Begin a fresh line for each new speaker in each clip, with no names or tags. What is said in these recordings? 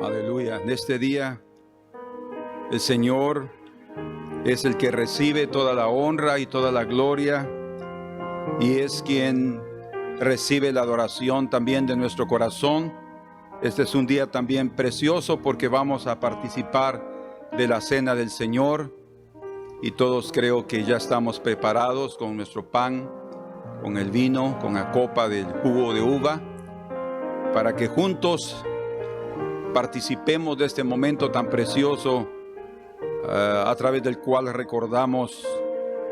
Aleluya. En este día, el Señor es el que recibe toda la honra y toda la gloria, y es quien recibe la adoración también de nuestro corazón. Este es un día también precioso porque vamos a participar de la cena del Señor, y todos creo que ya estamos preparados con nuestro pan, con el vino, con la copa del jugo de uva, para que juntos participemos de este momento tan precioso, a través del cual recordamos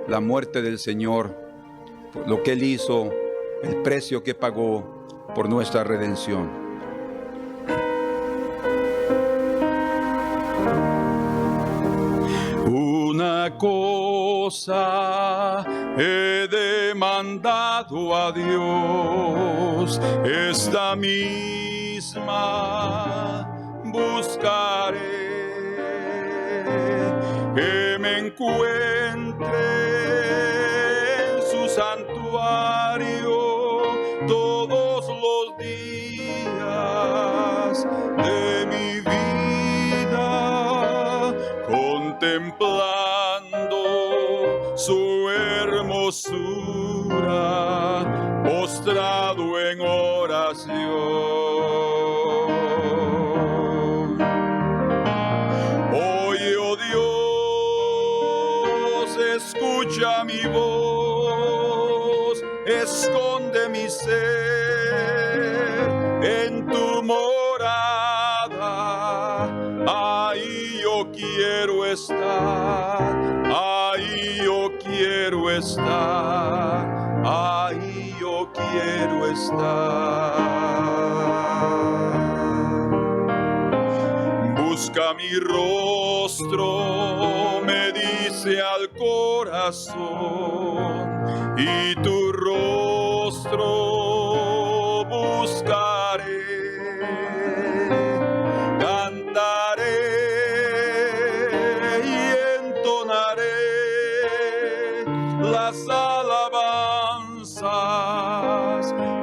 la muerte del Señor, lo que Él hizo, el precio que pagó por nuestra redención. Una cosa he demandado a Dios, esta misma buscaré, que me encuentre en su santuario todos los días de mi vida, contemplando su hermosura, postrado en oración. Escucha mi voz, esconde mi ser en tu morada. Ahí yo quiero estar, ahí yo quiero estar, ahí yo quiero estar. Busca mi rostro, me dice al corazón, y tu rostro buscaré. Cantaré y entonaré las alabanzas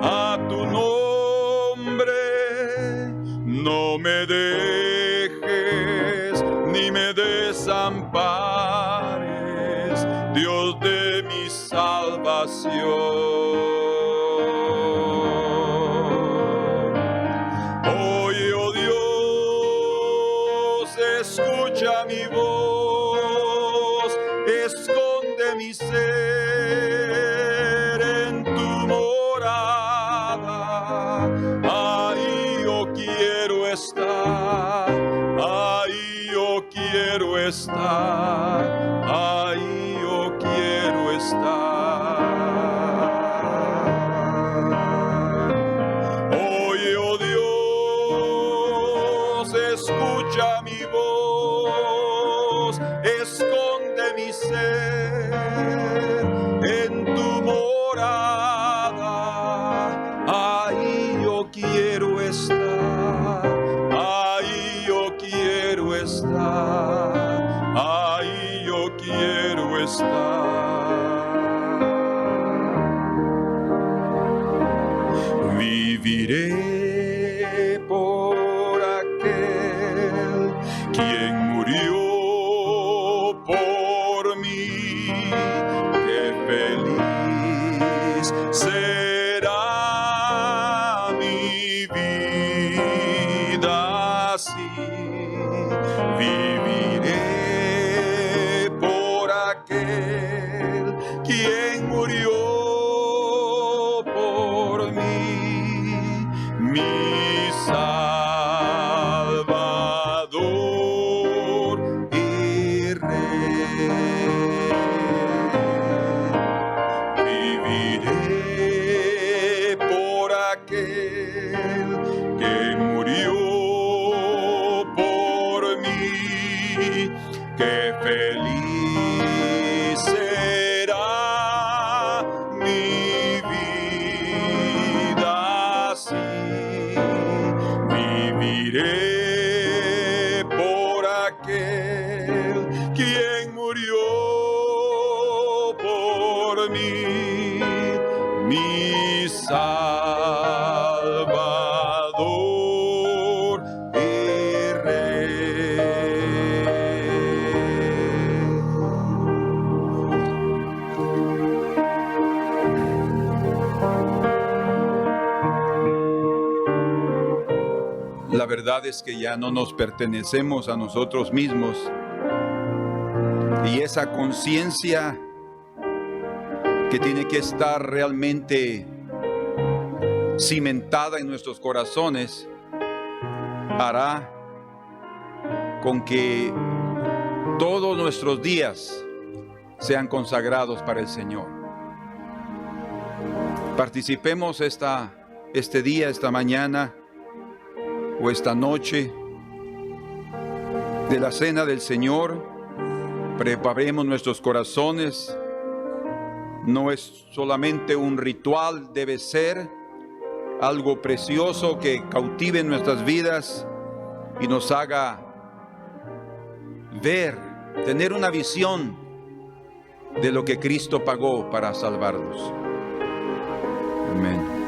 a tu nombre. No me dejes ni me desampares, Dios de mi salvación. Oye, oh Dios, escucha mi voz, esconde mi ser en tu morada. Ahí yo quiero estar, ahí yo quiero estar, ahí yo quiero estar. Oye, oh Dios, escucha mi voz, esconde mi ser en tu morada. Ahí yo quiero estar, ahí yo quiero estar, ahí yo quiero estar. Viviré por aquel quien murió por mí, qué feliz será mi vida así. Viviré por aquel quien murió por mí, mi Salvador y Rey. Viviré por aquel que murió por mí, qué feliz será mi vida así. Viviré por aquel quien murió por mí, mi Salvador y verdad es que ya no nos pertenecemos a nosotros mismos. Y esa conciencia que tiene que estar realmente cimentada en nuestros corazones hará con que todos nuestros días sean consagrados para el Señor. Participemos este día, esta mañana o esta noche de la cena del Señor. Preparemos nuestros corazones. No es solamente un ritual, debe ser algo precioso que cautive nuestras vidas y nos haga ver, tener una visión de lo que Cristo pagó para salvarnos. Amén.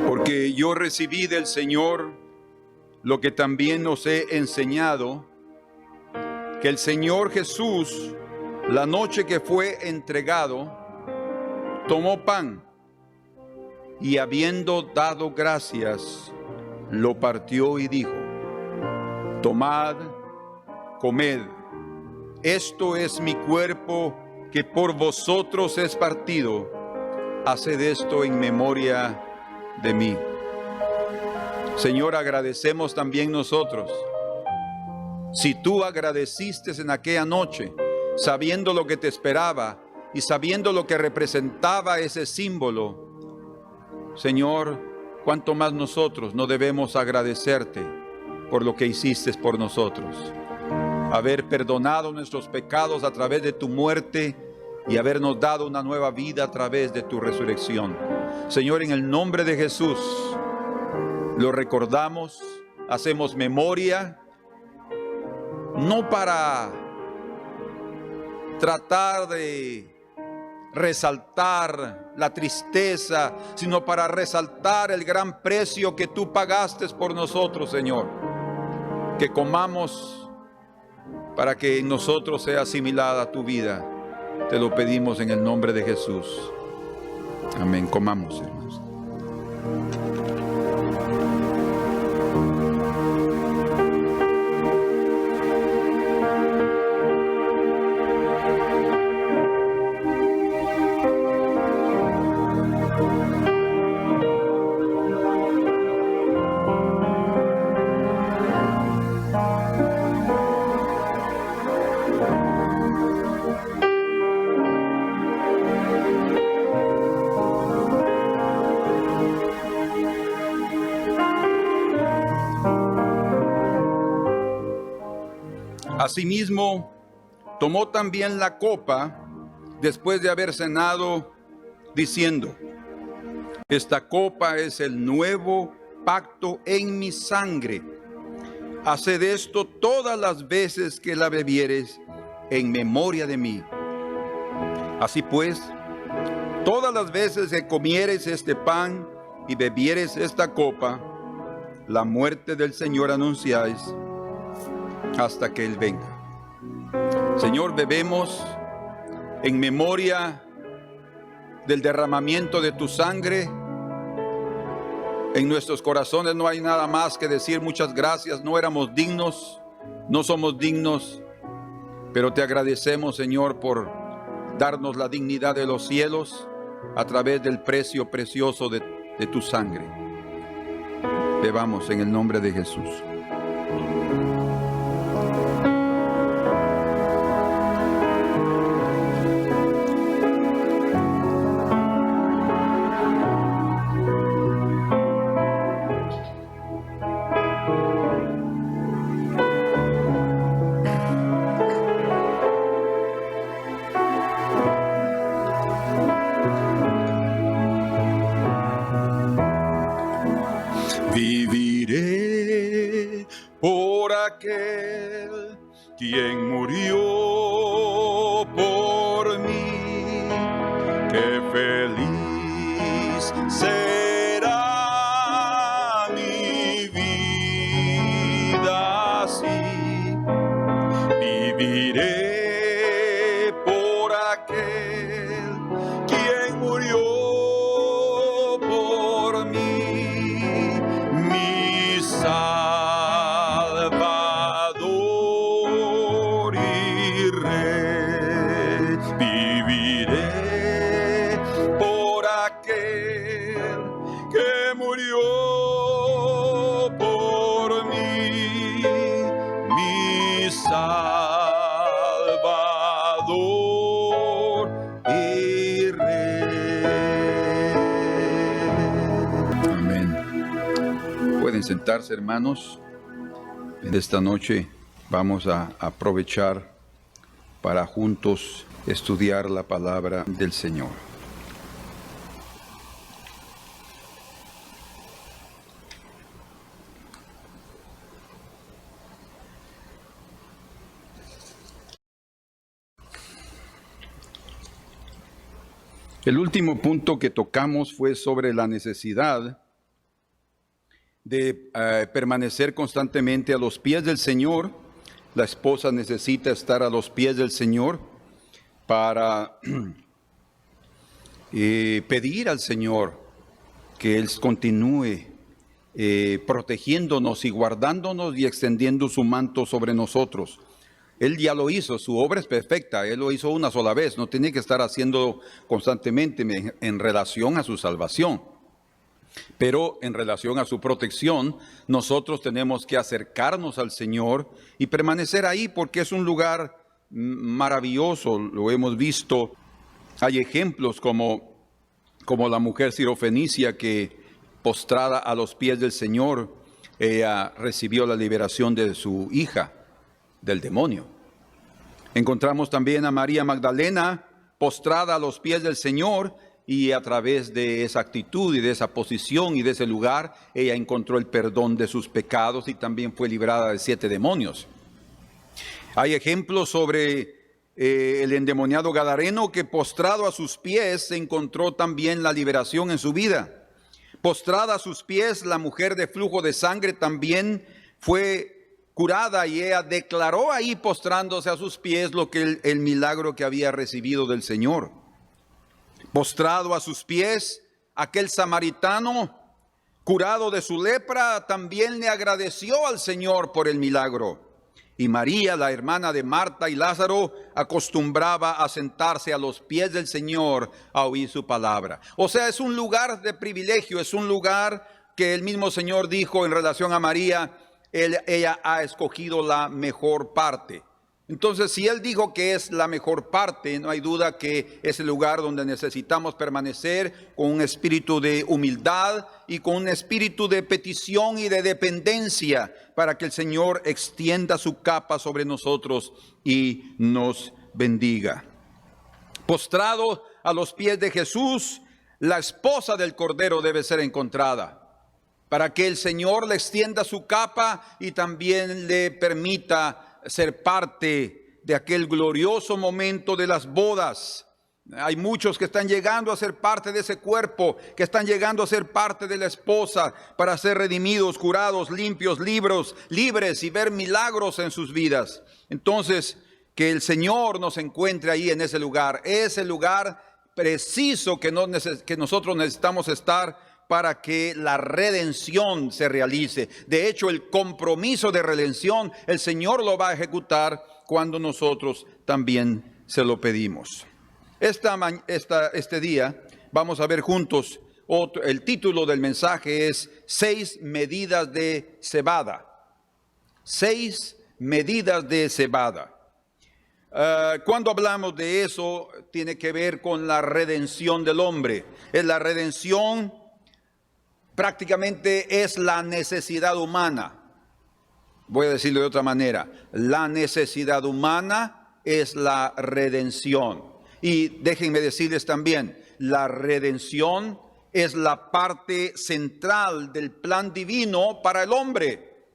Porque yo recibí del Señor lo que también os he enseñado, que el Señor Jesús, la noche que fue entregado, tomó pan y habiendo dado gracias, lo partió y dijo: tomad, comed, esto es mi cuerpo que por vosotros es partido, haced esto en memoria de mí. Señor, agradecemos también nosotros. Si tú agradeciste en aquella noche, sabiendo lo que te esperaba y sabiendo lo que representaba ese símbolo, Señor, cuánto más nosotros no debemos agradecerte por lo que hiciste por nosotros. Haber perdonado nuestros pecados a través de tu muerte y habernos dado una nueva vida a través de tu resurrección. Señor, en el nombre de Jesús, lo recordamos, hacemos memoria, no para tratar de resaltar la tristeza, sino para resaltar el gran precio que tú pagaste por nosotros, Señor. Que comamos para que en nosotros sea asimilada tu vida. Te lo pedimos en el nombre de Jesús. Amén. Comamos, hermanos. Asimismo, tomó también la copa después de haber cenado, diciendo: esta copa es el nuevo pacto en mi sangre. Haced esto todas las veces que la bebieres en memoria de mí. Así pues, todas las veces que comieres este pan y bebieres esta copa, la muerte del Señor anunciáis hasta que Él venga. Señor, bebemos en memoria del derramamiento de tu sangre. En nuestros corazones no hay nada más que decir muchas gracias. No éramos dignos, no somos dignos, pero te agradecemos, Señor, por darnos la dignidad de los cielos a través del precio precioso de tu sangre. Bebamos en el nombre de Jesús. Viviré por aquel quien murió por mí, que feliz será mi vida así. Viviré por aquel quien murió por mí, mi Salvador y Rey. Viviré por aquel que murió por mí, mi Salvador y Rey. Amén. Pueden sentarse, hermanos. En esta noche vamos a aprovechar para juntos estudiar la palabra del Señor. El último punto que tocamos fue sobre la necesidad de permanecer constantemente a los pies del Señor. La esposa necesita estar a los pies del Señor para pedir al Señor que Él continúe protegiéndonos y guardándonos y extendiendo su manto sobre nosotros. Él ya lo hizo, su obra es perfecta, Él lo hizo una sola vez, no tiene que estar haciendo constantemente en relación a su salvación. Pero en relación a su protección, nosotros tenemos que acercarnos al Señor y permanecer ahí porque es un lugar maravilloso, lo hemos visto. Hay ejemplos como la mujer sirofenicia que postrada a los pies del Señor, ella recibió la liberación de su hija del demonio. Encontramos también a María Magdalena postrada a los pies del Señor, y a través de esa actitud y de esa posición y de ese lugar, ella encontró el perdón de sus pecados y también fue librada de 7 demonios. Hay ejemplos sobre el endemoniado gadareno que postrado a sus pies encontró también la liberación en su vida. Postrada a sus pies, la mujer de flujo de sangre también fue curada y ella declaró ahí postrándose a sus pies el milagro que había recibido del Señor. Postrado a sus pies, aquel samaritano curado de su lepra también le agradeció al Señor por el milagro. Y María, la hermana de Marta y Lázaro, acostumbraba a sentarse a los pies del Señor a oír su palabra. O sea, es un lugar de privilegio, es un lugar que el mismo Señor dijo en relación a María, ella ha escogido la mejor parte. Entonces, si Él dijo que es la mejor parte, no hay duda que es el lugar donde necesitamos permanecer con un espíritu de humildad y con un espíritu de petición y de dependencia para que el Señor extienda su capa sobre nosotros y nos bendiga. Postrado a los pies de Jesús, la esposa del Cordero debe ser encontrada para que el Señor le extienda su capa y también le permita ser parte de aquel glorioso momento de las bodas. Hay muchos que están llegando a ser parte de ese cuerpo, que están llegando a ser parte de la esposa para ser redimidos, curados, limpios, libres y ver milagros en sus vidas. Entonces, que el Señor nos encuentre ahí en ese lugar preciso que nosotros necesitamos estar para que la redención se realice. De hecho, el compromiso de redención, el Señor lo va a ejecutar cuando nosotros también se lo pedimos. Este día vamos a ver juntos, el título del mensaje es 6 medidas de cebada. 6 medidas de cebada. Cuando hablamos de eso, tiene que ver con la redención del hombre. Es la redención. Prácticamente es la necesidad humana. Voy a decirlo de otra manera. La necesidad humana es la redención. Y déjenme decirles también, la redención es la parte central del plan divino para el hombre.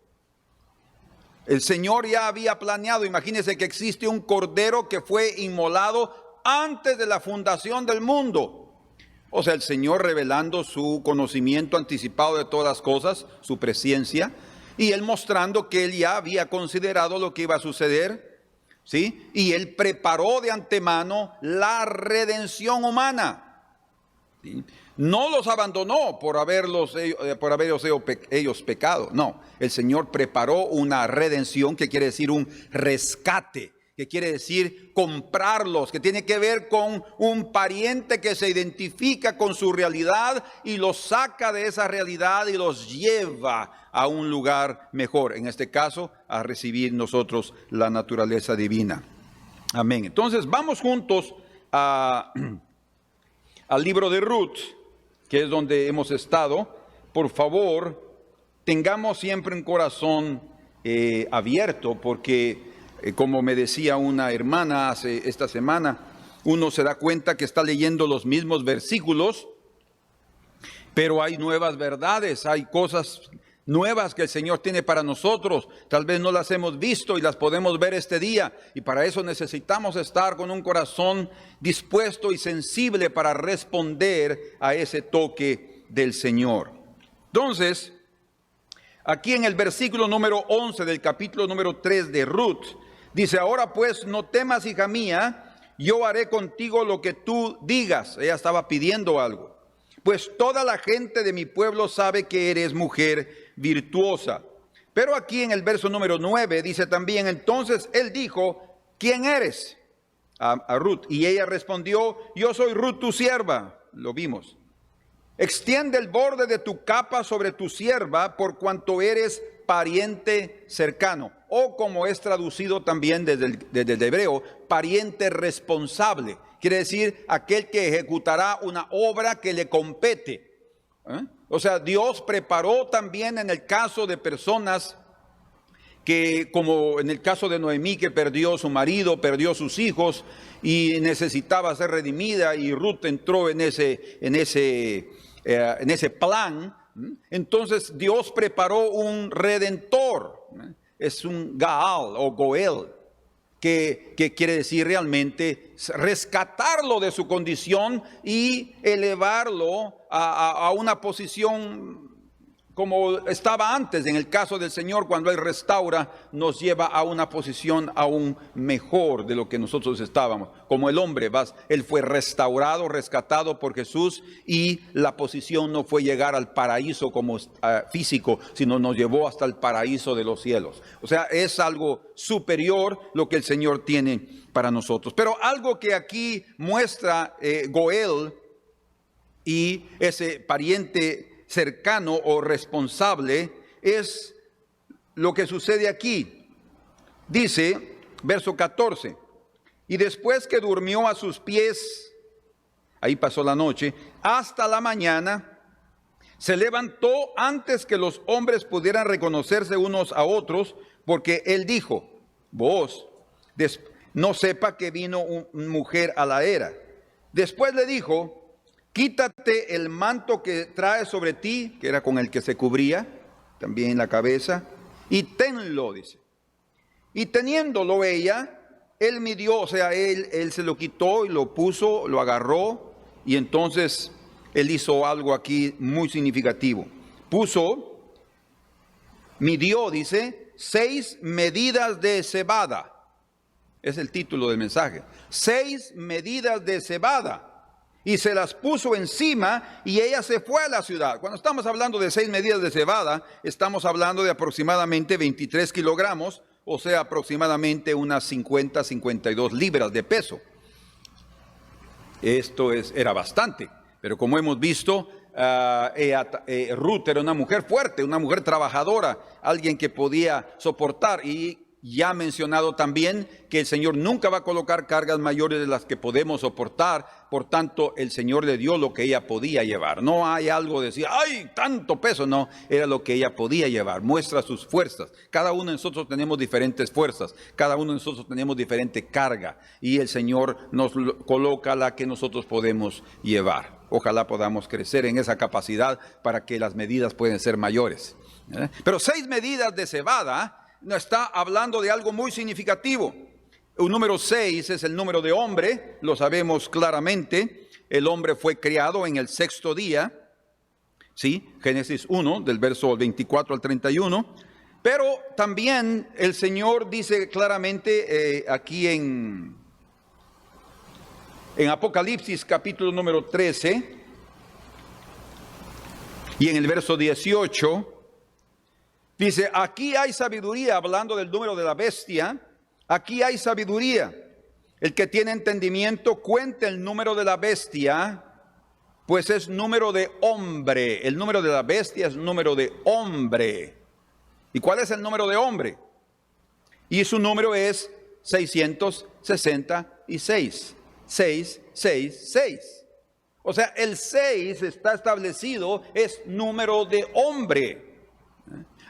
El Señor ya había planeado, imagínense que existe un cordero que fue inmolado antes de la fundación del mundo. O sea, el Señor revelando su conocimiento anticipado de todas las cosas, su presciencia, y Él mostrando que Él ya había considerado lo que iba a suceder ¿sí? Y Él preparó de antemano la redención humana, ¿sí? No los abandonó por haber ellos pecado. No, el Señor preparó una redención, que quiere decir un rescate, que quiere decir comprarlos, que tiene que ver con un pariente que se identifica con su realidad y los saca de esa realidad y los lleva a un lugar mejor. En este caso, a recibir nosotros la naturaleza divina. Amén. Entonces, vamos juntos al libro de Ruth, que es donde hemos estado. Por favor, tengamos siempre un corazón abierto, porque como me decía una hermana esta semana, uno se da cuenta que está leyendo los mismos versículos, pero hay nuevas verdades, hay cosas nuevas que el Señor tiene para nosotros. Tal vez no las hemos visto y las podemos ver este día, y para eso necesitamos estar con un corazón dispuesto y sensible para responder a ese toque del Señor. Entonces, aquí en el versículo número 11 del capítulo número 3 de Ruth, dice: ahora pues no temas, hija mía, yo haré contigo lo que tú digas. Ella estaba pidiendo algo. Pues toda la gente de mi pueblo sabe que eres mujer virtuosa. Pero aquí en el verso número 9 dice también: entonces él dijo, ¿quién eres? A Ruth. Y ella respondió: yo soy Ruth tu sierva. Lo vimos. Extiende el borde de tu capa sobre tu sierva, por cuanto eres pariente cercano. O como es traducido también desde el hebreo, pariente responsable. Quiere decir aquel que ejecutará una obra que le compete. O sea, Dios preparó también en el caso de personas que, como en el caso de Noemí, que perdió su marido, perdió sus hijos y necesitaba ser redimida, y Ruth entró en ese plan. Entonces Dios preparó un redentor. Es un Gaal o Goel, que quiere decir realmente rescatarlo de su condición y elevarlo a una posición como estaba antes. En el caso del Señor, cuando Él restaura, nos lleva a una posición aún mejor de lo que nosotros estábamos. Como el hombre, Él fue restaurado, rescatado por Jesús, y la posición no fue llegar al paraíso como físico, sino nos llevó hasta el paraíso de los cielos. O sea, es algo superior lo que el Señor tiene para nosotros. Pero algo que aquí muestra Goel y ese pariente cercano o responsable es lo que sucede aquí. Dice, verso 14: y después que durmió a sus pies, ahí pasó la noche, hasta la mañana, se levantó antes que los hombres pudieran reconocerse unos a otros, porque él dijo: vos no sepa que vino una mujer a la era. Después le dijo: quítate el manto que traes sobre ti, que era con el que se cubría también la cabeza, y tenlo, dice. Y teniéndolo ella, él midió, o sea, él se lo quitó y lo puso, lo agarró, y entonces él hizo algo aquí muy significativo. Midió, dice, 6 medidas de cebada. Es el título del mensaje. 6 medidas de cebada. Y se las puso encima, y ella se fue a la ciudad. Cuando estamos hablando de 6 medidas de cebada, estamos hablando de aproximadamente 23 kilogramos, o sea, aproximadamente unas 52 libras de peso. Esto era bastante, pero como hemos visto, Ruth era una mujer fuerte, una mujer trabajadora, alguien que podía soportar. Y ya mencionado también que el Señor nunca va a colocar cargas mayores de las que podemos soportar. Por tanto, el Señor le dio lo que ella podía llevar. No hay algo de decir, ¡ay, tanto peso! No, era lo que ella podía llevar. Muestra sus fuerzas. Cada uno de nosotros tenemos diferentes fuerzas. Cada uno de nosotros tenemos diferente carga. Y el Señor nos coloca la que nosotros podemos llevar. Ojalá podamos crecer en esa capacidad para que las medidas puedan ser mayores. Pero 6 medidas de cebada no está hablando de algo muy significativo. El número 6 es el número de hombre, lo sabemos claramente. El hombre fue creado en el 6º día, ¿sí? Génesis 1, del verso 24 al 31. Pero también el Señor dice claramente aquí en Apocalipsis capítulo número 13 y en el verso 18, dice, aquí hay sabiduría, hablando del número de la bestia, aquí hay sabiduría. El que tiene entendimiento cuente el número de la bestia, pues es número de hombre. El número de la bestia es número de hombre. ¿Y cuál es el número de hombre? Y su número es 666. 666. O sea, el 6 está establecido, es número de hombre.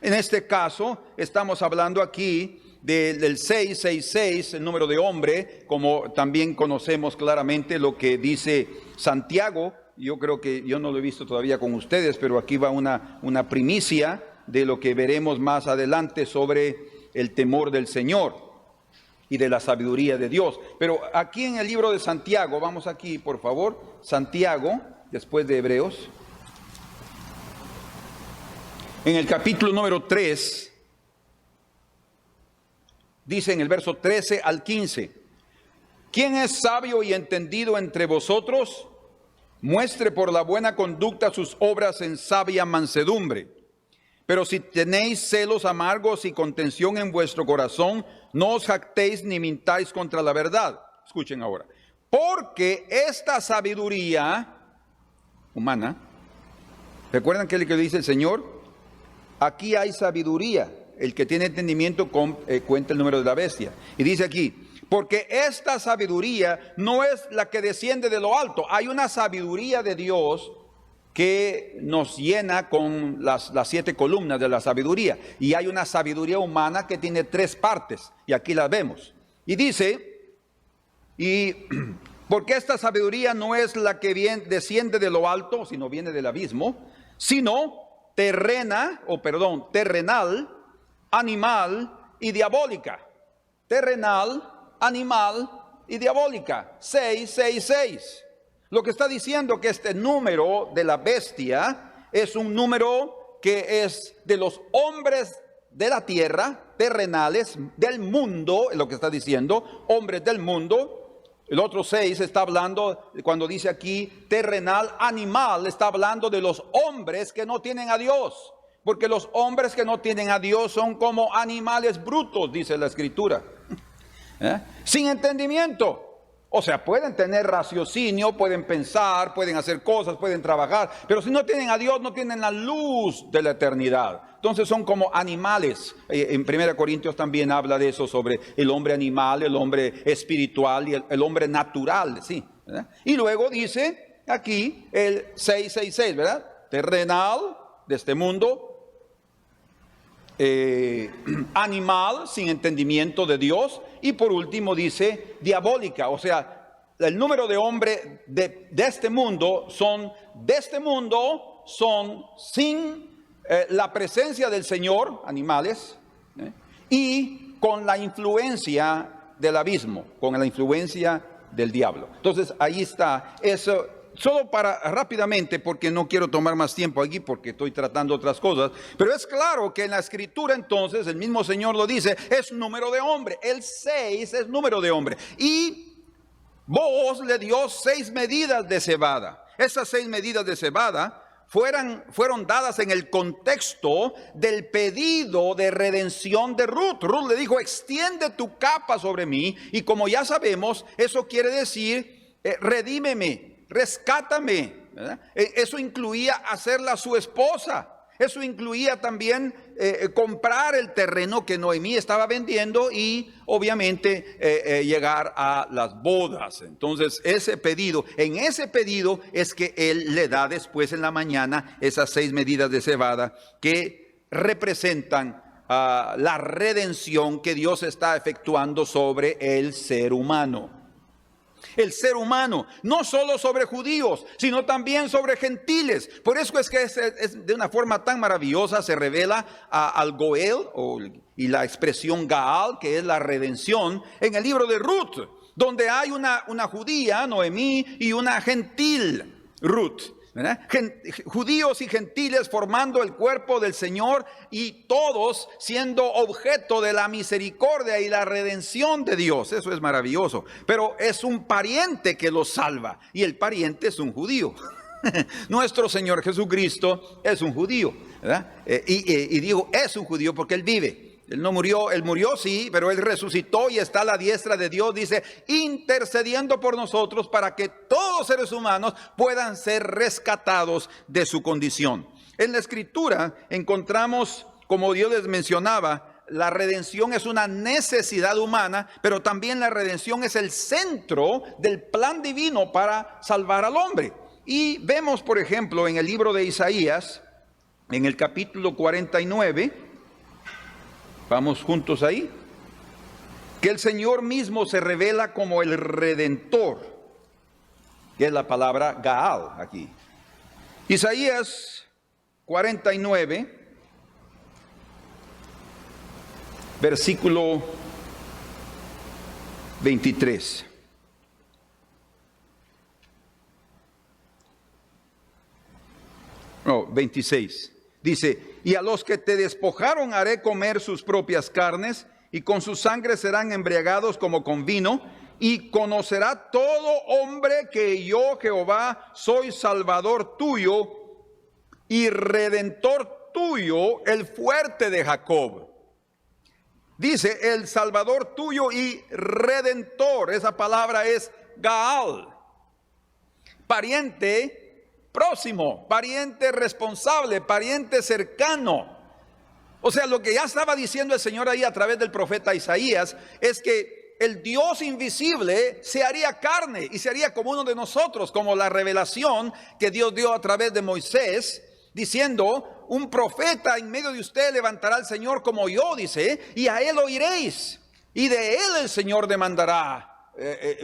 En este caso, estamos hablando aquí del 666, el número de hombre, como también conocemos claramente lo que dice Santiago. Yo creo que yo no lo he visto todavía con ustedes, pero aquí va una primicia de lo que veremos más adelante sobre el temor del Señor y de la sabiduría de Dios. Pero aquí en el libro de Santiago, vamos aquí por favor, Santiago, después de Hebreos, en el capítulo número 3, dice en el verso 13 al 15, ¿quién es sabio y entendido entre vosotros? Muestre por la buena conducta sus obras en sabia mansedumbre. Pero si tenéis celos amargos y contención en vuestro corazón, no os jactéis ni mintáis contra la verdad. Escuchen ahora. Porque esta sabiduría humana, ¿recuerdan qué es lo que dice el Señor? Aquí hay sabiduría. El que tiene entendimiento cuenta el número de la bestia. Y dice aquí, porque esta sabiduría no es la que desciende de lo alto. Hay una sabiduría de Dios que nos llena con las 7 columnas de la sabiduría. Y hay una sabiduría humana que tiene 3 partes. Y aquí las vemos. Y dice, porque esta sabiduría no es la que desciende de lo alto, sino viene del abismo, sino terrenal, animal y diabólica. Terrenal, animal y diabólica. 666. Lo que está diciendo que este número de la bestia es un número que es de los hombres de la tierra, terrenales, del mundo, es lo que está diciendo, hombres del mundo. El otro 6 está hablando, cuando dice aquí terrenal, animal, está hablando de los hombres que no tienen a Dios. Porque los hombres que no tienen a Dios son como animales brutos, dice la Escritura. Sin entendimiento. O sea, pueden tener raciocinio, pueden pensar, pueden hacer cosas, pueden trabajar, pero si no tienen a Dios, no tienen la luz de la eternidad. Entonces son como animales. En 1 Corintios también habla de eso, sobre el hombre animal, el hombre espiritual y el hombre natural, ¿sí? ¿Verdad? Y luego dice aquí el 666, ¿verdad? Terrenal, de este mundo, animal, sin entendimiento de Dios, y por último dice diabólica. O sea, el número de hombres de este mundo son sin la presencia del Señor, animales, y con la influencia del abismo, con la influencia del diablo. Entonces ahí está eso. Solo para rápidamente, porque no quiero tomar más tiempo aquí, porque estoy tratando otras cosas, pero es claro que en la Escritura entonces, el mismo Señor lo dice, es número de hombre. El 6 es número de hombre. Y Booz le dio 6 medidas de cebada. Esas 6 medidas de cebada fueron dadas en el contexto del pedido de redención de Ruth. Ruth le dijo, extiende tu capa sobre mí, y como ya sabemos, eso quiere decir, redímeme. Rescátame, ¿verdad? Eso incluía hacerla su esposa. Eso incluía también comprar el terreno que Noemí estaba vendiendo y obviamente llegar a las bodas. Entonces en ese pedido es que él le da después en la mañana esas 6 medidas de cebada que representan la redención que Dios está efectuando sobre el ser humano. El ser humano, no solo sobre judíos, sino también sobre gentiles. Por eso es que es de una forma tan maravillosa se revela al Goel y la expresión Gaal, que es la redención, en el libro de Ruth, donde hay una judía, Noemí, y una gentil, Ruth. ¿verdad? Judíos y gentiles formando el cuerpo del Señor y todos siendo objeto de la misericordia y la redención de Dios. Eso es maravilloso. Pero es un pariente que los salva y el pariente es un judío. Nuestro Señor Jesucristo es un judío, ¿verdad? Y digo es un judío porque Él vive. Él no murió, Él murió sí, pero Él resucitó y está a la diestra de Dios, dice, intercediendo por nosotros para que todos los seres humanos puedan ser rescatados de su condición. En la Escritura encontramos, como Dios les mencionaba, la redención es una necesidad humana, pero también la redención es el centro del plan divino para salvar al hombre. Y vemos, por ejemplo, en el libro de Isaías, en el capítulo 49, vamos juntos ahí, que el Señor mismo se revela como el Redentor, que es la palabra Gaal aquí. Isaías 49, versículo 23. No, 26. Dice, y a los que te despojaron haré comer sus propias carnes, y con su sangre serán embriagados como con vino, y conocerá todo hombre que yo, Jehová, soy salvador tuyo y redentor tuyo, el fuerte de Jacob. Dice, el salvador tuyo y redentor, esa palabra es Gaal, pariente próximo, pariente responsable, pariente cercano. O sea, lo que ya estaba diciendo el Señor ahí a través del profeta Isaías es que el Dios invisible se haría carne y se haría como uno de nosotros, como la revelación que Dios dio a través de Moisés, diciendo, un profeta en medio de usted levantará al Señor como yo, dice, y a él oiréis, y de él el Señor demandará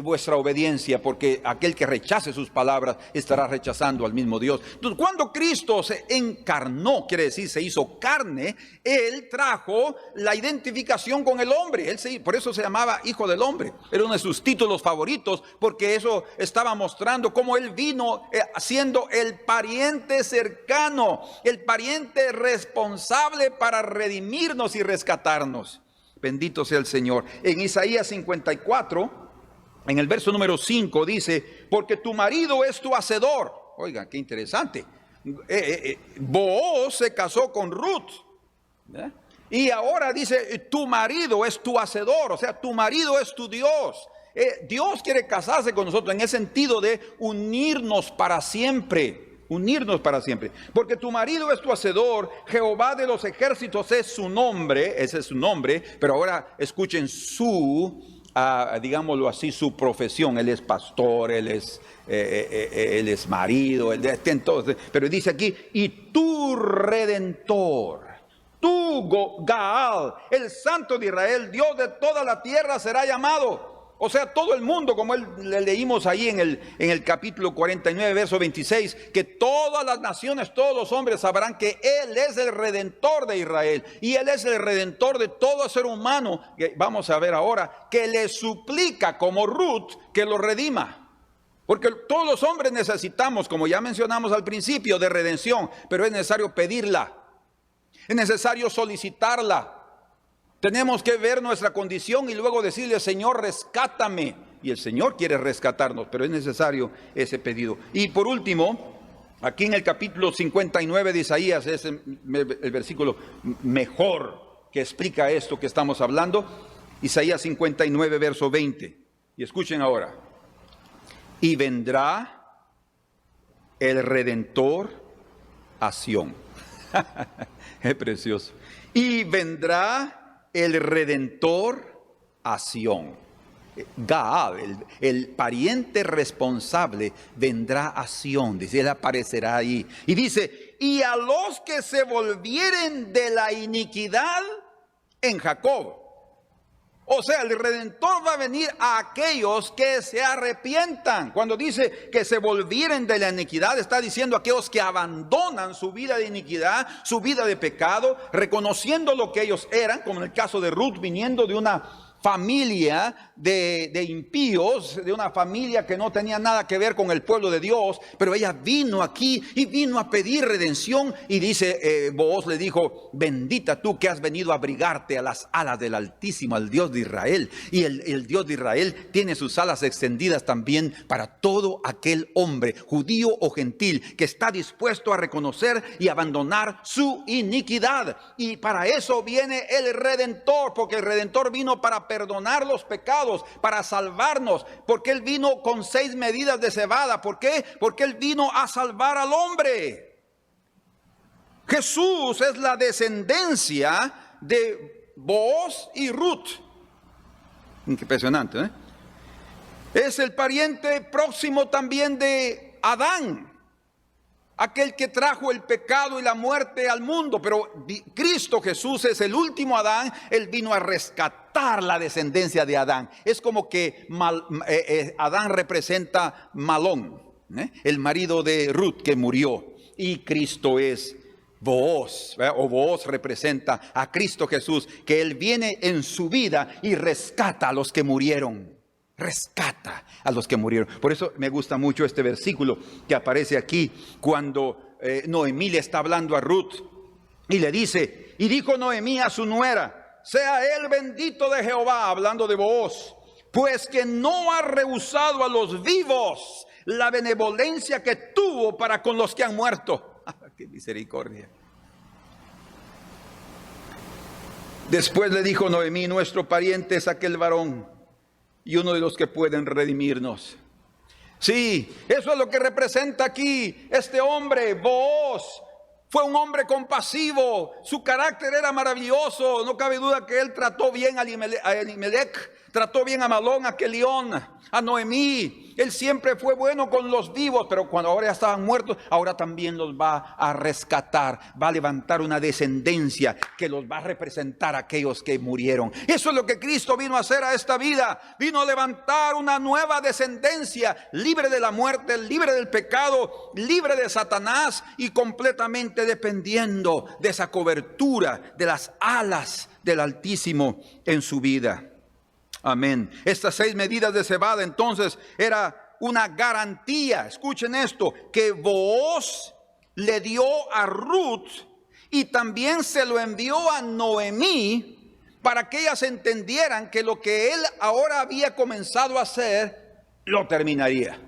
vuestra obediencia, porque aquel que rechace sus palabras estará rechazando al mismo Dios. Entonces, cuando Cristo se encarnó, quiere decir se hizo carne, Él trajo la identificación con el hombre. Por eso se llamaba Hijo del Hombre. Era uno de sus títulos favoritos, porque eso estaba mostrando cómo Él vino siendo el pariente cercano, el pariente responsable para redimirnos y rescatarnos. Bendito sea el Señor. En Isaías 54, en el verso número 5 dice, porque tu marido es tu hacedor. Oigan, qué interesante. Booz se casó con Ruth, ¿eh? Y ahora dice, tu marido es tu hacedor, o sea, tu marido es tu Dios. Dios quiere casarse con nosotros en el sentido de unirnos para siempre. Unirnos para siempre, porque tu marido es tu hacedor, Jehová de los ejércitos es su nombre, ese es su nombre, pero ahora escuchen su, digámoslo así, su profesión. Él es pastor, él es marido, entonces, pero dice aquí, y tu redentor, tu Gaal, el santo de Israel, Dios de toda la tierra será llamado. O sea, todo el mundo, como le leímos ahí en el capítulo 49, verso 26, que todas las naciones, todos los hombres sabrán que Él es el Redentor de Israel. Y Él es el Redentor de todo ser humano, que vamos a ver ahora, que le suplica como Ruth que lo redima. Porque todos los hombres necesitamos, como ya mencionamos al principio, de redención, pero es necesario pedirla. Es necesario solicitarla. Tenemos que ver nuestra condición y luego decirle, Señor, rescátame. Y el Señor quiere rescatarnos, pero es necesario ese pedido. Y por último, aquí en el capítulo 59 de Isaías, es el versículo mejor que explica esto que estamos hablando. Isaías 59, verso 20. Y escuchen ahora. Y vendrá el Redentor a Sión. Es precioso. Y vendrá el Redentor a Sión. Gaal, el pariente responsable, vendrá a Sión. Dice, él aparecerá ahí. Y dice, y a los que se volvieren de la iniquidad en Jacob. O sea, el Redentor va a venir a aquellos que se arrepientan. Cuando dice que se volvieren de la iniquidad, está diciendo a aquellos que abandonan su vida de iniquidad, su vida de pecado, reconociendo lo que ellos eran, como en el caso de Ruth, viniendo de una familia de impíos, de una familia que no tenía nada que ver con el pueblo de Dios, pero ella vino aquí y vino a pedir redención. Y dice, Booz le dijo: bendita tú que has venido a abrigarte a las alas del Altísimo, al Dios de Israel. Y el Dios de Israel tiene sus alas extendidas también para todo aquel hombre, judío o gentil, que está dispuesto a reconocer y abandonar su iniquidad. Y para eso viene el Redentor, porque el Redentor vino para perdonar los pecados, para salvarnos, porque Él vino con 6 medidas de cebada. ¿Por qué? Porque Él vino a salvar al hombre. Jesús es la descendencia de Booz y Ruth. Impresionante, ¿eh? Es el pariente próximo también de Adán, aquel que trajo el pecado y la muerte al mundo. Pero Cristo Jesús es el último Adán. Él vino a rescatar la descendencia de Adán. Es como que Adán representa Malón, el marido de Ruth que murió, y Cristo es Booz, o Booz representa a Cristo Jesús, que Él viene en su vida y rescata a los que murieron. Rescata a los que murieron. Por eso me gusta mucho este versículo que aparece aquí, cuando Noemí le está hablando a Ruth y le dice: y dijo Noemí a su nuera: sea él bendito de Jehová, hablando de Booz, pues que no ha rehusado a los vivos la benevolencia que tuvo para con los que han muerto. ¡Qué misericordia! Después le dijo Noemí: nuestro pariente es aquel varón, y uno de los que pueden redimirnos. Sí, eso es lo que representa aquí este hombre, Booz. Fue un hombre compasivo, su carácter era maravilloso. No cabe duda que él trató bien a Elimelech, trató bien a Malón, a Kelión, a Noemí. Él siempre fue bueno con los vivos, pero cuando ahora ya estaban muertos, ahora también los va a rescatar. Va a levantar una descendencia que los va a representar a aquellos que murieron. Eso es lo que Cristo vino a hacer a esta vida. Vino a levantar una nueva descendencia, libre de la muerte, libre del pecado, libre de Satanás y completamente dependiendo de esa cobertura, de las alas del Altísimo en su vida. Amén. Estas 6 medidas de cebada entonces era una garantía, escuchen esto, que Booz le dio a Ruth y también se lo envió a Noemí, para que ellas entendieran que lo que él ahora había comenzado a hacer lo terminaría.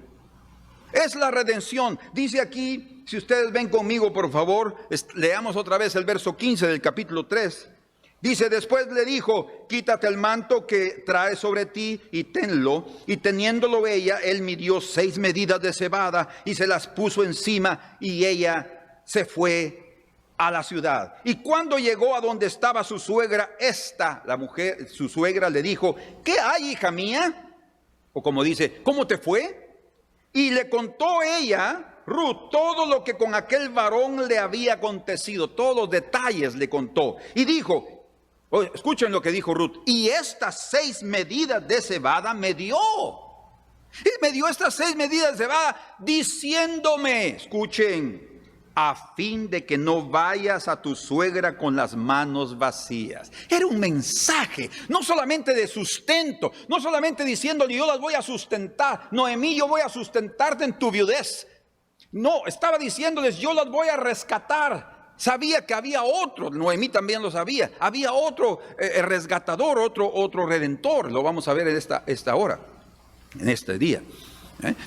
Es la redención. Dice aquí, si ustedes ven conmigo por favor, leamos otra vez el verso 15 del capítulo 3. Dice: después le dijo: quítate el manto que traes sobre ti y tenlo. Y teniéndolo ella, él midió 6 medidas de cebada y se las puso encima, y ella se fue a la ciudad. Y cuando llegó a donde estaba su suegra, la mujer, su suegra, le dijo: ¿qué hay, hija mía? O como dice, ¿cómo te fue? Y le contó ella, Ruth, todo lo que con aquel varón le había acontecido, todos los detalles le contó. Y dijo, escuchen lo que dijo Ruth: y estas 6 medidas de cebada me dio. Y me dio estas 6 medidas de cebada diciéndome, escuchen, a fin de que no vayas a tu suegra con las manos vacías. Era un mensaje, no solamente de sustento, no solamente diciéndole: yo las voy a sustentar, Noemí, yo voy a sustentarte en tu viudez. No, estaba diciéndoles: yo las voy a rescatar. Sabía que había otro, Noemí también lo sabía, había otro resgatador, otro redentor. Lo vamos a ver en esta hora, en este día.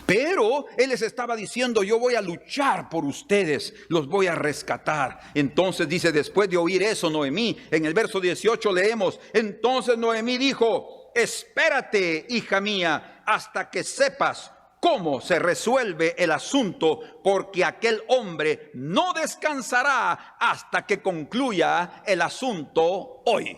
Pero él les estaba diciendo: yo voy a luchar por ustedes, los voy a rescatar. Entonces dice, después de oír eso, Noemí, en el verso 18 leemos: entonces Noemí dijo: espérate, hija mía, hasta que sepas cómo se resuelve el asunto, porque aquel hombre no descansará hasta que concluya el asunto hoy.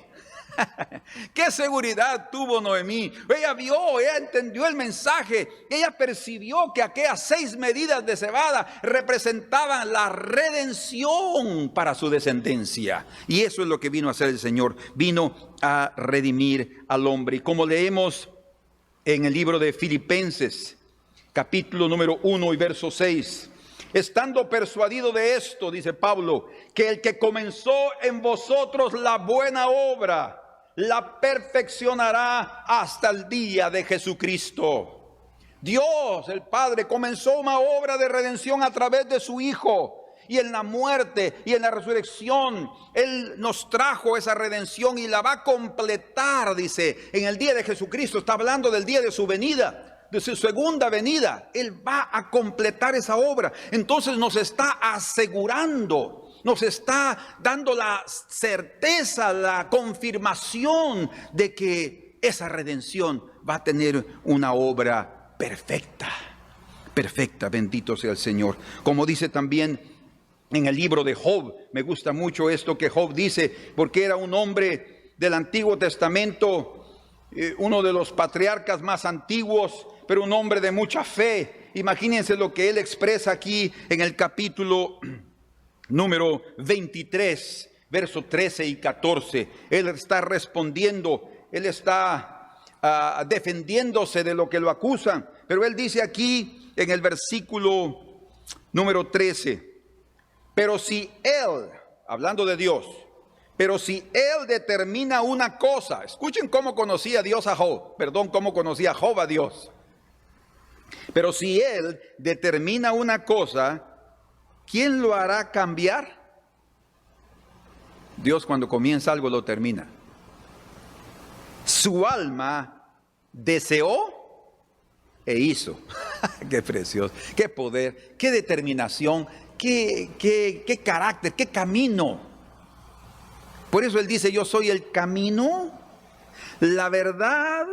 Qué seguridad tuvo Noemí. Ella vio, ella entendió el mensaje, ella percibió que aquellas 6 medidas de cebada representaban la redención para su descendencia. Y eso es lo que vino a hacer el Señor, vino a redimir al hombre. Y como leemos en el libro de Filipenses, capítulo número 1 y verso 6. Estando persuadido de esto, dice Pablo, que el que comenzó en vosotros la buena obra, la perfeccionará hasta el día de Jesucristo. Dios, el Padre, comenzó una obra de redención a través de su Hijo. Y en la muerte y en la resurrección, Él nos trajo esa redención y la va a completar, dice, en el día de Jesucristo. Está hablando del día de su venida, de su segunda venida. Él va a completar esa obra. Entonces nos está asegurando, nos está dando la certeza, la confirmación de que esa redención va a tener una obra perfecta. Perfecta, bendito sea el Señor. Como dice también en el libro de Job, me gusta mucho esto que Job dice, porque era un hombre del Antiguo Testamento, uno de los patriarcas más antiguos, pero un hombre de mucha fe. Imagínense lo que él expresa aquí en el capítulo número 23, versos 13 y 14. Él está respondiendo, él está defendiéndose de lo que lo acusan, pero él dice aquí en el versículo número 13, pero si Él, hablando de Dios, pero si Él determina una cosa, escuchen cómo conocía Dios a Job, cómo conocía Job a Dios. Pero si Él determina una cosa, ¿quién lo hará cambiar? Dios, cuando comienza algo lo termina. Su alma deseó e hizo. Qué precioso, qué poder, qué determinación. Qué carácter, qué camino. Por eso Él dice, yo soy el camino, la verdad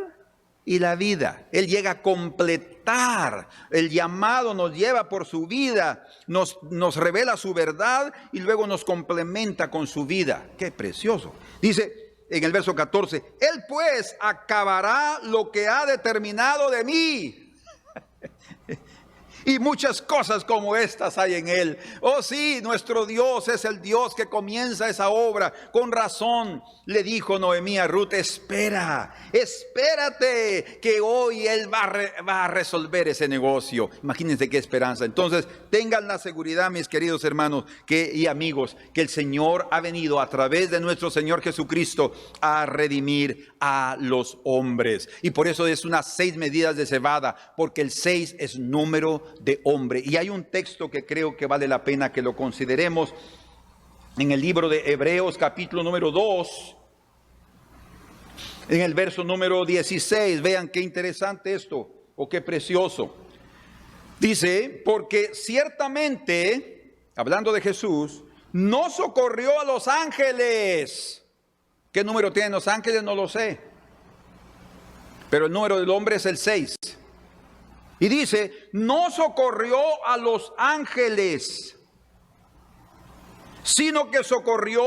y la vida. Él llega a completar el llamado, nos lleva por su vida, nos revela su verdad y luego nos complementa con su vida. Qué precioso. Dice en el verso 14, Él pues acabará lo que ha determinado de mí. Y muchas cosas como estas hay en Él. Oh sí, nuestro Dios es el Dios que comienza esa obra. Con razón le dijo Noemí a Ruth, espérate que hoy Él va a resolver ese negocio. Imagínense qué esperanza. Entonces tengan la seguridad, mis queridos hermanos y amigos, que el Señor ha venido a través de nuestro Señor Jesucristo a redimir a los hombres. Y por eso es unas 6 medidas de cebada, porque el 6 es número de hombre. Y hay un texto que creo que vale la pena que lo consideremos en el libro de Hebreos, capítulo número 2, en el verso número 16. Vean qué interesante esto, o qué precioso. Dice, porque ciertamente, hablando de Jesús, no socorrió a los ángeles. ¿Qué número tienen los ángeles? No lo sé. Pero el número del hombre es el 6. Y dice, no socorrió a los ángeles, sino que socorrió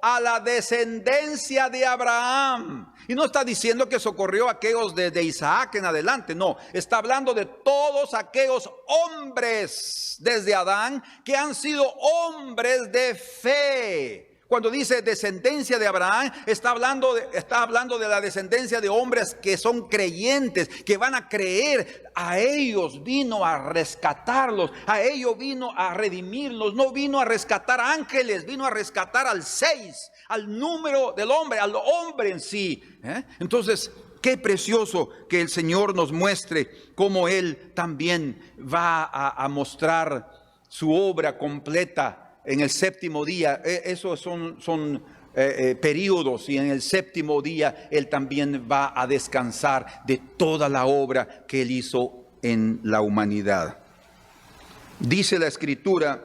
a la descendencia de Abraham. Y no está diciendo que socorrió a aquellos de Isaac en adelante, no. Está hablando de todos aquellos hombres desde Adán que han sido hombres de fe. Cuando dice descendencia de Abraham, está hablando de la descendencia de hombres que son creyentes, que van a creer. A ellos vino a rescatarlos, a ellos vino a redimirlos. No vino a rescatar ángeles, vino a rescatar al 6, al número del hombre, al hombre en sí. Entonces, qué precioso que el Señor nos muestre cómo Él también va a mostrar su obra completa en el séptimo día. Esos son periodos, y en el séptimo día Él también va a descansar de toda la obra que Él hizo en la humanidad. Dice la Escritura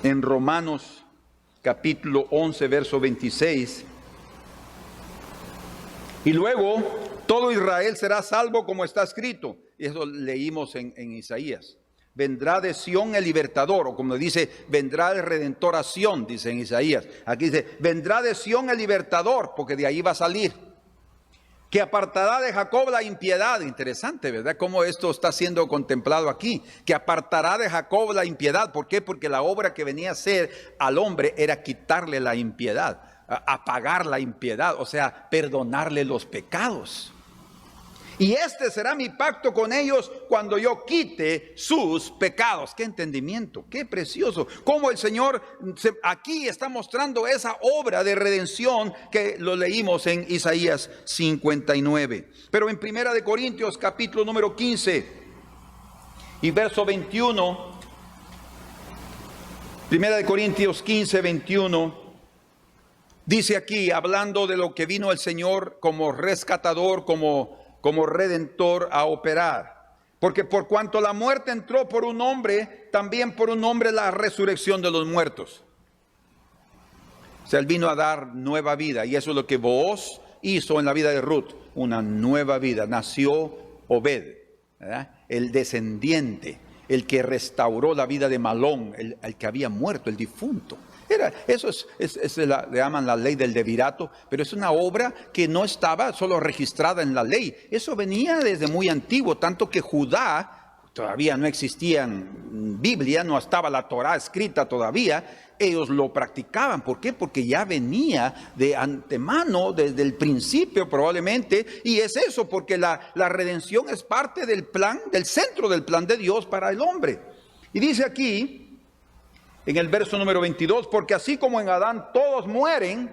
en Romanos capítulo 11, verso 26, y luego todo Israel será salvo, como está escrito. Y eso leímos en Isaías. Vendrá de Sión el libertador, o como dice, vendrá el redentor a Sión, dice en Isaías. Aquí dice, vendrá de Sión el libertador, porque de ahí va a salir. Que apartará de Jacob la impiedad. Interesante, ¿verdad? Cómo esto está siendo contemplado aquí. Que apartará de Jacob la impiedad. ¿Por qué? Porque la obra que venía a hacer al hombre era quitarle la impiedad, apagar la impiedad, o sea, perdonarle los pecados. Y este será mi pacto con ellos cuando yo quite sus pecados. Qué entendimiento, qué precioso. Cómo el Señor aquí está mostrando esa obra de redención que lo leímos en Isaías 59. Pero en 1 Corintios capítulo número 15 y verso 21. 1 Corintios 15, 21. Dice aquí, hablando de lo que vino el Señor como rescatador, como redentor a operar. Porque por cuanto la muerte entró por un hombre, también por un hombre la resurrección de los muertos. O sea, Él vino a dar nueva vida. Y eso es lo que Booz hizo en la vida de Ruth. Una nueva vida. Nació Obed, ¿verdad? El descendiente, el que restauró la vida de Malón, el que había muerto, el difunto. Eso le llaman la ley del levirato, pero es una obra que no estaba solo registrada en la ley. Eso venía desde muy antiguo, tanto que Judá, todavía no existía Biblia, no estaba la Torá escrita todavía, ellos lo practicaban. ¿Por qué? Porque ya venía de antemano, desde el principio probablemente, y es eso, porque la redención es parte del plan, del centro del plan de Dios para el hombre. Y dice aquí, en el verso número 22, porque así como en Adán todos mueren,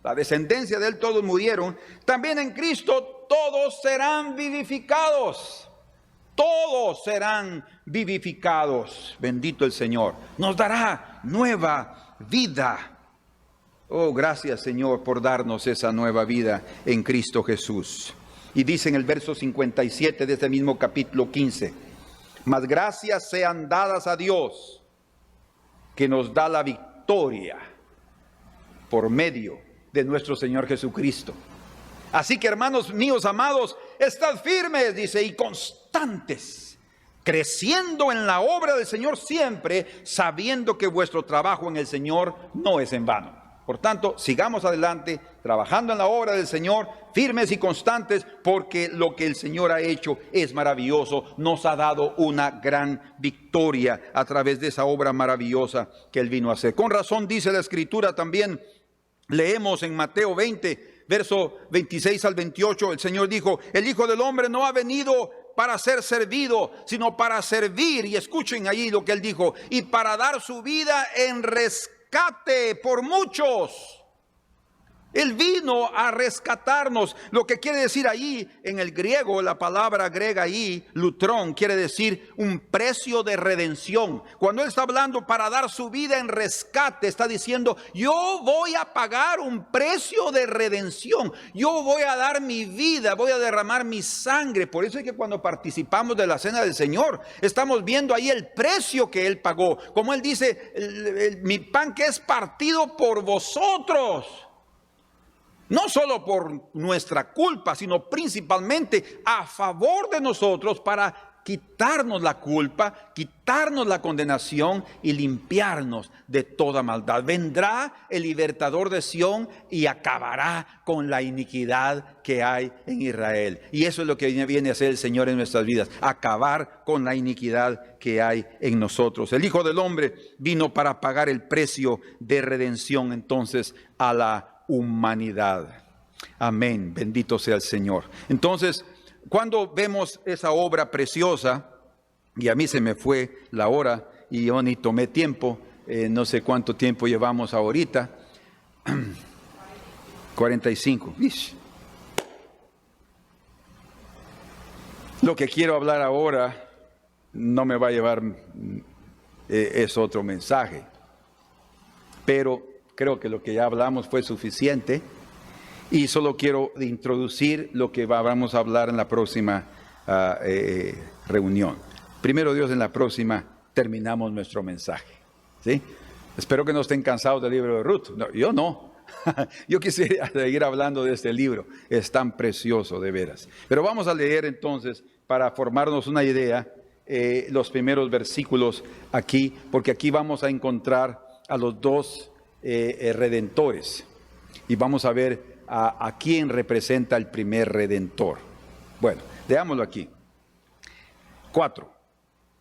la descendencia de él todos murieron, también en Cristo todos serán vivificados. Todos serán vivificados. Bendito el Señor. Nos dará nueva vida. Oh, gracias Señor por darnos esa nueva vida en Cristo Jesús. Y dice en el verso 57 de este mismo capítulo 15, mas gracias sean dadas a Dios, que nos da la victoria por medio de nuestro Señor Jesucristo. Así que, hermanos míos amados, estad firmes, dice, y constantes, creciendo en la obra del Señor siempre, sabiendo que vuestro trabajo en el Señor no es en vano. Por tanto, sigamos adelante, trabajando en la obra del Señor, firmes y constantes, porque lo que el Señor ha hecho es maravilloso. Nos ha dado una gran victoria a través de esa obra maravillosa que Él vino a hacer. Con razón dice la Escritura también, leemos en Mateo 20, verso 26 al 28, el Señor dijo, el Hijo del Hombre no ha venido para ser servido, sino para servir. Y escuchen allí lo que Él dijo, y para dar su vida en rescate por muchos. Él vino a rescatarnos. Lo que quiere decir allí en el griego, la palabra griega ahí, lutrón, quiere decir un precio de redención. Cuando Él está hablando para dar su vida en rescate, está diciendo, yo voy a pagar un precio de redención. Yo voy a dar mi vida, voy a derramar mi sangre. Por eso es que cuando participamos de la cena del Señor, estamos viendo ahí el precio que Él pagó. Como Él dice, mi pan que es partido por vosotros. No solo por nuestra culpa, sino principalmente a favor de nosotros para quitarnos la culpa, quitarnos la condenación y limpiarnos de toda maldad. Vendrá el libertador de Sión y acabará con la iniquidad que hay en Israel. Y eso es lo que viene a hacer el Señor en nuestras vidas, acabar con la iniquidad que hay en nosotros. El Hijo del Hombre vino para pagar el precio de redención entonces a la humanidad. Amén, bendito sea el Señor. Entonces, cuando vemos esa obra preciosa, y a mí se me fue la hora y yo ni tomé tiempo, no sé cuánto tiempo llevamos ahorita, 45. Lo que quiero hablar ahora no me va a llevar, es otro mensaje, pero creo que lo que ya hablamos fue suficiente y solo quiero introducir lo que vamos a hablar en la próxima reunión. Primero Dios, en la próxima terminamos nuestro mensaje, ¿sí? Espero que no estén cansados del libro de Ruth. No, yo no. Yo quisiera seguir hablando de este libro. Es tan precioso, de veras. Pero vamos a leer entonces, para formarnos una idea, los primeros versículos aquí, porque aquí vamos a encontrar a los dos redentores y vamos a ver a quién representa el primer redentor. Bueno, leámoslo aquí. 4,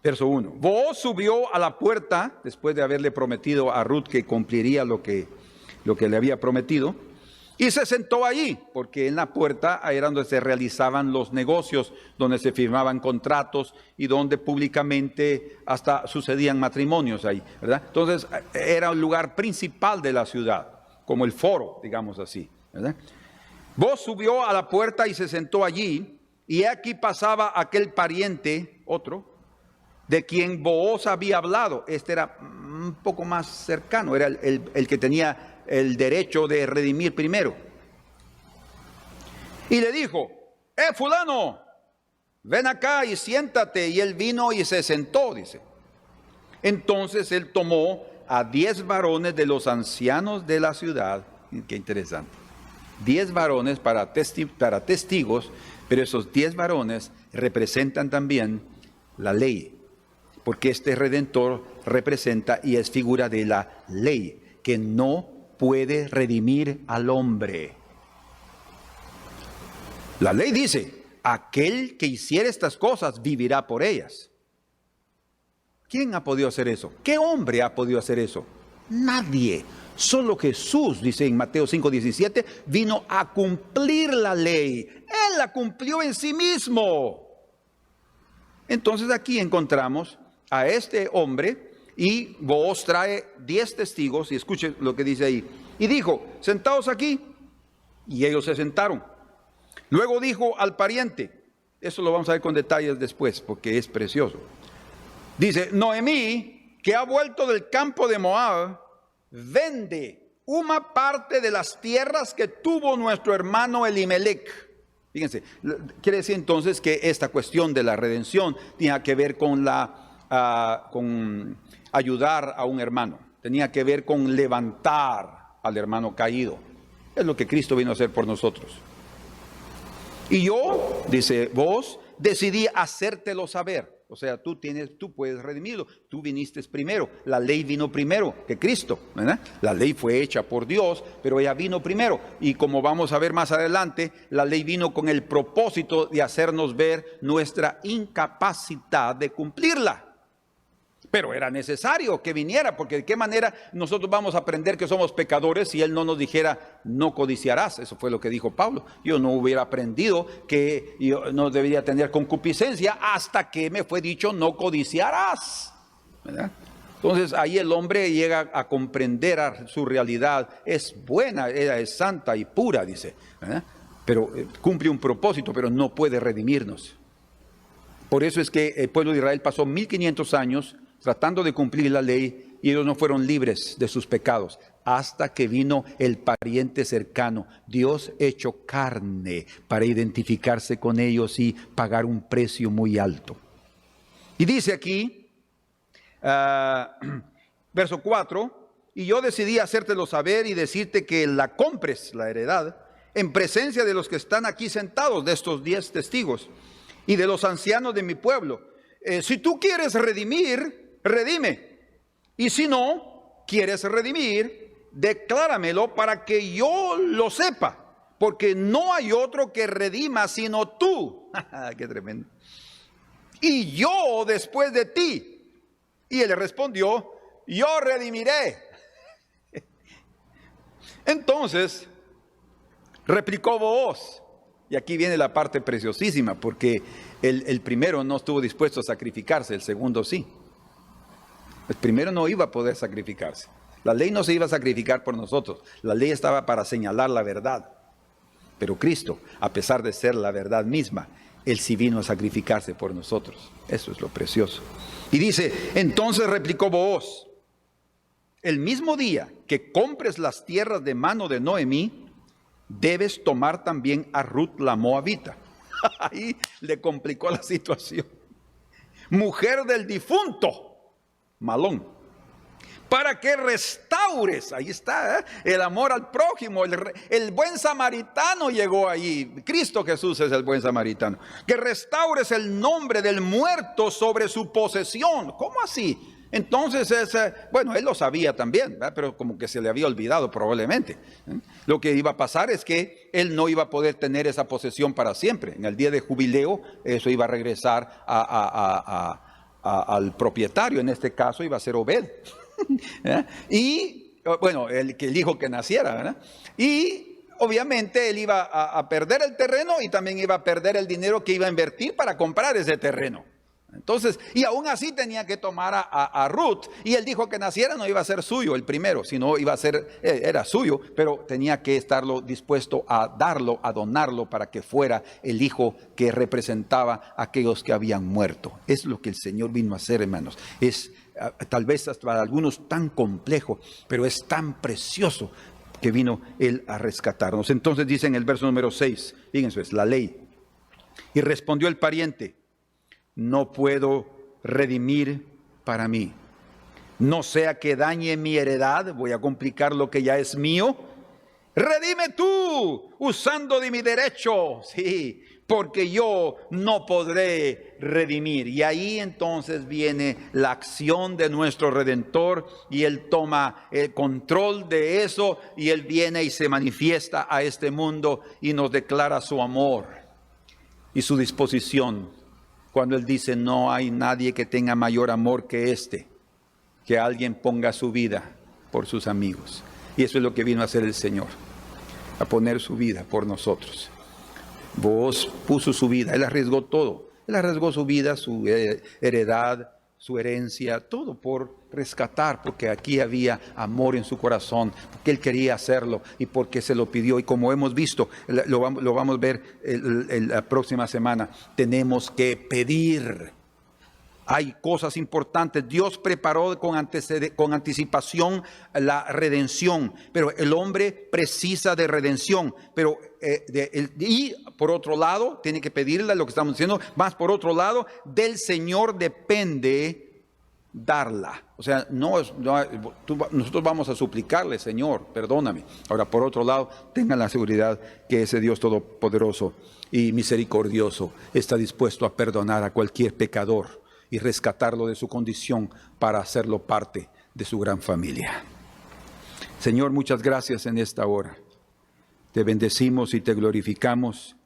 verso 1. Booz subió a la puerta después de haberle prometido a Ruth que cumpliría lo que le había prometido, Y se sentó allí, porque en la puerta era donde se realizaban los negocios, donde se firmaban contratos y donde públicamente hasta sucedían matrimonios ahí, ¿verdad? Entonces era un lugar principal de la ciudad, como el foro, digamos así, ¿verdad? Booz subió a la puerta y se sentó allí, y aquí pasaba aquel pariente, otro, de quien Booz había hablado. Este era un poco más cercano, era el que tenía el derecho de redimir primero. Y le dijo: fulano, ven acá y siéntate. Y él vino y se sentó, dice. Entonces él tomó a 10 varones de los ancianos de la ciudad. Qué interesante. 10 varones para testigos, pero esos 10 varones representan también la ley, porque este Redentor representa y es figura de la ley, que no puede redimir al hombre. La ley dice: aquel que hiciere estas cosas vivirá por ellas. ¿Quién ha podido hacer eso? ¿Qué hombre ha podido hacer eso? Nadie. Solo Jesús, dice en Mateo 5:17, vino a cumplir la ley. Él la cumplió en sí mismo. Entonces aquí encontramos a este hombre, y Booz trae 10 testigos, y escuche lo que dice ahí. Y dijo: sentaos aquí. Y ellos se sentaron. Luego dijo al pariente, eso lo vamos a ver con detalles después, porque es precioso. Dice: Noemí, que ha vuelto del campo de Moab, vende una parte de las tierras que tuvo nuestro hermano Elimelech. Fíjense, quiere decir entonces que esta cuestión de la redención tenía que ver con con ayudar a un hermano, tenía que ver con levantar al hermano caído. Es lo que Cristo vino a hacer por nosotros. Y yo, dice Booz, decidí hacértelo saber. O sea, tú puedes redimirlo. Tú viniste primero. La ley vino primero que Cristo, ¿verdad? La ley fue hecha por Dios, pero ella vino primero. Y como vamos a ver más adelante, la ley vino con el propósito de hacernos ver nuestra incapacidad de cumplirla. Pero era necesario que viniera, porque de qué manera nosotros vamos a aprender que somos pecadores si Él no nos dijera: no codiciarás. Eso fue lo que dijo Pablo. Yo no hubiera aprendido que yo no debería tener concupiscencia hasta que me fue dicho: no codiciarás, ¿verdad? Entonces ahí el hombre llega a comprender su realidad. Es buena, ella es santa y pura, dice, ¿verdad? Pero cumple un propósito, pero no puede redimirnos. Por eso es que el pueblo de Israel pasó 1500 años tratando de cumplir la ley, y ellos no fueron libres de sus pecados hasta que vino el pariente cercano, Dios hecho carne, para identificarse con ellos y pagar un precio muy alto. Y dice aquí, verso 4, y yo decidí hacértelo saber y decirte que la compres, la heredad, en presencia de los que están aquí sentados, de estos 10 testigos, y de los ancianos de mi pueblo. Si tú quieres redimir, redime. Y si no quieres redimir, decláramelo para que yo lo sepa, porque no hay otro que redima sino tú. Qué tremendo. Y yo después de ti. Y él le respondió: yo redimiré. Entonces replicó Booz. Y aquí viene la parte preciosísima, porque el primero no estuvo dispuesto a sacrificarse, el segundo sí. El primero no iba a poder sacrificarse. La ley no se iba a sacrificar por nosotros. La ley estaba para señalar la verdad. Pero Cristo, a pesar de ser la verdad misma, Él sí vino a sacrificarse por nosotros. Eso es lo precioso. Y dice: entonces replicó Booz: el mismo día que compres las tierras de mano de Noemí, debes tomar también a Ruth la moabita. Ahí le complicó la situación. Mujer del difunto Malón, para que restaures, ahí está, el amor al prójimo, el buen samaritano llegó ahí. Cristo Jesús es el buen samaritano. Que restaures el nombre del muerto sobre su posesión. ¿Cómo así? Entonces, bueno, él lo sabía también, ¿verdad? Pero como que se le había olvidado probablemente. Lo que iba a pasar es que él no iba a poder tener esa posesión para siempre. En el día de jubileo, eso iba a regresar al propietario. En este caso iba a ser Obed. Y, bueno, el hijo que naciera, ¿verdad? Y obviamente él iba a perder el terreno y también iba a perder el dinero que iba a invertir para comprar ese terreno. Entonces, y aún así tenía que tomar a Ruth, y él dijo que naciera no iba a ser suyo el primero, sino iba a ser, era suyo, pero tenía que estarlo dispuesto a darlo, a donarlo para que fuera el hijo que representaba a aquellos que habían muerto. Es lo que el Señor vino a hacer, hermanos. Es tal vez hasta para algunos tan complejo, pero es tan precioso que vino Él a rescatarnos. Entonces dice en el verso número 6, fíjense, es la ley. Y respondió el pariente: no puedo redimir para mí, no sea que dañe mi heredad, voy a complicar lo que ya es mío. Redime tú usando de mi derecho, sí, porque yo no podré redimir. Y ahí entonces viene la acción de nuestro Redentor, y Él toma el control de eso, y Él viene y se manifiesta a este mundo y nos declara su amor y su disposición. Cuando Él dice: no hay nadie que tenga mayor amor que este, que alguien ponga su vida por sus amigos. Y eso es lo que vino a hacer el Señor, a poner su vida por nosotros. Vos puso su vida, Él arriesgó todo. Él arriesgó su vida, su heredad, su herencia, todo por rescatar, porque aquí había amor en su corazón, porque Él quería hacerlo y porque se lo pidió. Y como hemos visto, lo vamos a ver la próxima semana, tenemos que pedir. Hay cosas importantes. Dios preparó con anticipación la redención, pero el hombre precisa de redención. Pero y por otro lado, tiene que pedirle lo que estamos diciendo. Más por otro lado, del Señor depende darla. O sea, nosotros vamos a suplicarle: Señor, perdóname. Ahora, por otro lado, tengan la seguridad que ese Dios todopoderoso y misericordioso está dispuesto a perdonar a cualquier pecador y rescatarlo de su condición para hacerlo parte de su gran familia. Señor, muchas gracias en esta hora. Te bendecimos y te glorificamos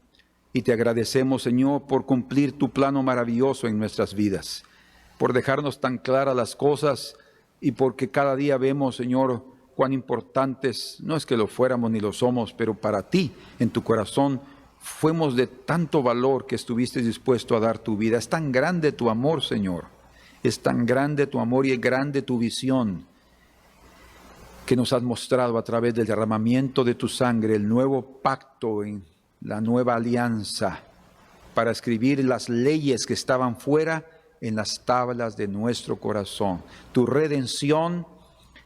y te agradecemos, Señor, por cumplir tu plano maravilloso en nuestras vidas, por dejarnos tan claras las cosas y porque cada día vemos, Señor, cuán importantes, no es que lo fuéramos ni lo somos, pero para ti, en tu corazón, fuimos de tanto valor que estuviste dispuesto a dar tu vida. Es tan grande tu amor, Señor. Es tan grande tu amor y es grande tu visión que nos has mostrado a través del derramamiento de tu sangre, el nuevo pacto, en la nueva alianza, para escribir las leyes que estaban fuera en las tablas de nuestro corazón. Tu redención,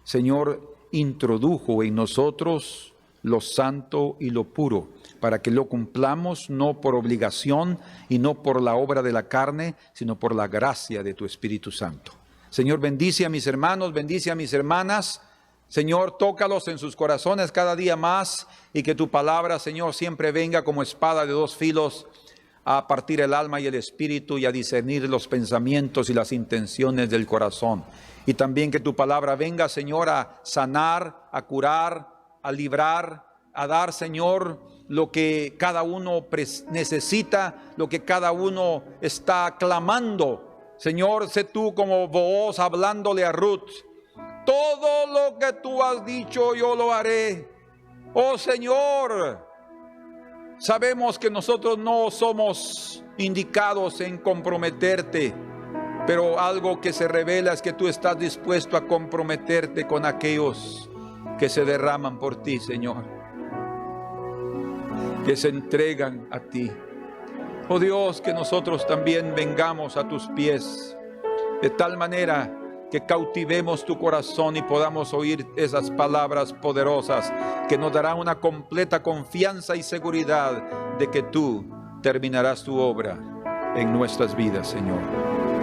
Señor, introdujo en nosotros lo santo y lo puro, para que lo cumplamos no por obligación y no por la obra de la carne, sino por la gracia de tu Espíritu Santo. Señor, bendice a mis hermanos, bendice a mis hermanas. Señor, tócalos en sus corazones cada día más, y que tu palabra, Señor, siempre venga como espada de dos filos a partir el alma y el espíritu y a discernir los pensamientos y las intenciones del corazón. Y también que tu palabra venga, Señor, a sanar, a curar, a librar, a dar, Señor, lo que cada uno necesita, lo que cada uno está clamando. Señor, sé tú como Booz hablándole a Ruth: todo lo que tú has dicho yo lo haré. Oh Señor, sabemos que nosotros no somos indicados en comprometerte, pero algo que se revela es que tú estás dispuesto a comprometerte con aquellos que se derraman por ti, Señor, que se entregan a ti. Oh Dios, que nosotros también vengamos a tus pies, de tal manera que cautivemos tu corazón y podamos oír esas palabras poderosas que nos darán una completa confianza y seguridad de que tú terminarás tu obra en nuestras vidas, Señor.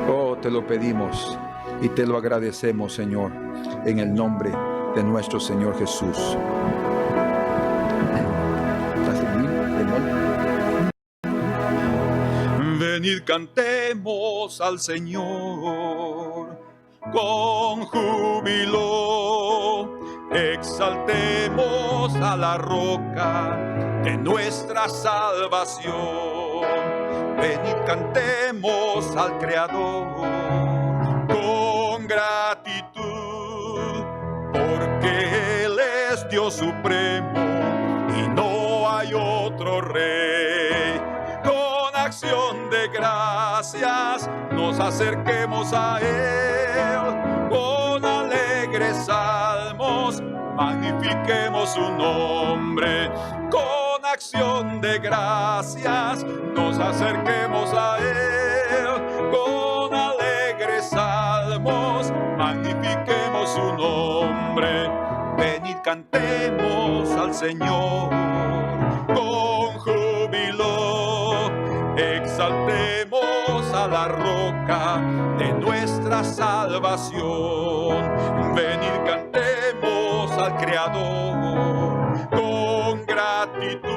Oh, te lo pedimos y te lo agradecemos, Señor, en el nombre de nuestro Señor Jesús. Venid, cantemos al Señor con júbilo, exaltemos a la roca de nuestra salvación. Venid, cantemos al Creador con gratitud, porque Él es Dios supremo y no hay otro rey. Con acción de gracias nos acerquemos a Él, con alegres salmos magnifiquemos su nombre. Con acción de gracias nos acerquemos a Él, con alegres salmos magnifiquemos su nombre. Venid, cantemos al Señor con júbilo, exaltemos a la roca de nuestra salvación. Venid, cantemos al Creador con gratitud,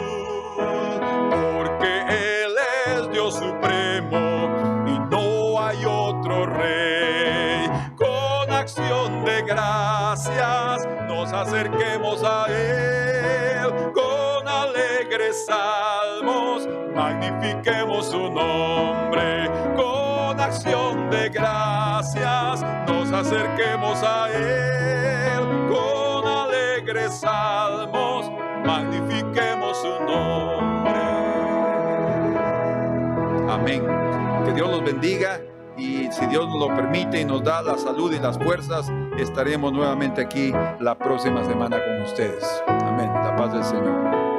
porque Él es Dios supremo y no hay otro rey. Con acción de gracias nos acerquemos a Él, con alegres salmos magnifiquemos su nombre. Con acción de gracias nos acerquemos a Él, con alegres salmos magnifiquemos su nombre. Amén. Que Dios los bendiga. Y si Dios nos lo permite y nos da la salud y las fuerzas, estaremos nuevamente aquí la próxima semana con ustedes. Amén. La paz del Señor.